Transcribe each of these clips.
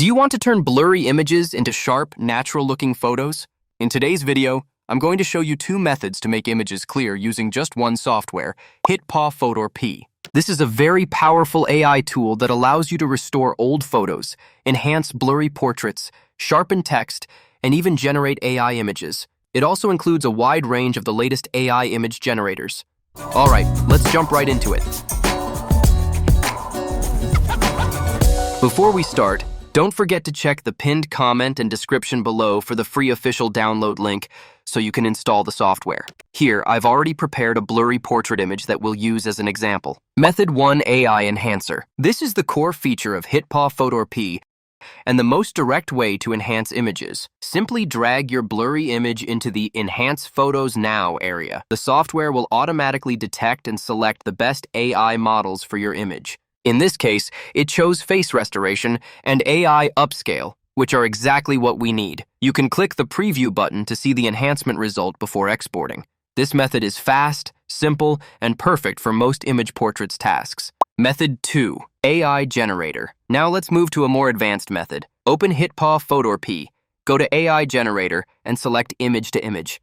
Do you want to turn blurry images into sharp, natural-looking photos? In today's video, I'm going to show you two methods to make images clear using just one software, HitPaw FotorPea. This is a very powerful AI tool that allows you to restore old photos, enhance blurry portraits, sharpen text, and even generate AI images. It also includes a wide range of the latest AI image generators. All right, let's jump right into it. Before we start, don't forget to check the pinned comment and description below for the free official download link so you can install the software. Here, I've already prepared a blurry portrait image that we'll use as an example. Method 1 AI Enhancer. This is the core feature of HitPaw FotorPea and the most direct way to enhance images. Simply drag your blurry image into the Enhance Photos Now area. The software will automatically detect and select the best AI models for your image. In this case, it chose face restoration and AI upscale, which are exactly what we need. You can click the preview button to see the enhancement result before exporting. This method is fast, simple, and perfect for most image portraits tasks. Method 2, AI Generator. Now let's move to a more advanced method. Open HitPaw FotorPea, go to AI Generator, and select Image to Image.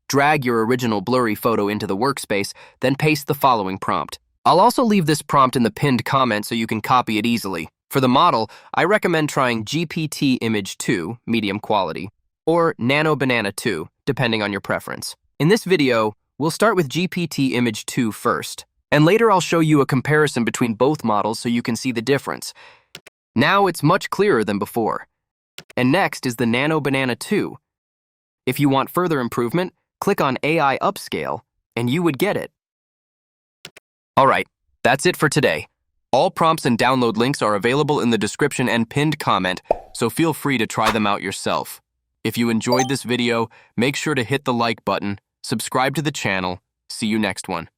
Drag your original blurry photo into the workspace, then paste the following prompt. I'll also leave this prompt in the pinned comment so you can copy it easily. For the model, I recommend trying GPT Image 2, medium quality, or Nano Banana 2, depending on your preference. In this video, we'll start with GPT Image 2 first, and later I'll show you a comparison between both models so you can see the difference. Now it's much clearer than before. And next is the Nano Banana 2. If you want further improvement, click on AI Upscale, and you would get it. All right, that's it for today. All prompts and download links are available in the description and pinned comment, so feel free to try them out yourself. If you enjoyed this video, make sure to hit the like button, subscribe to the channel. See you next one.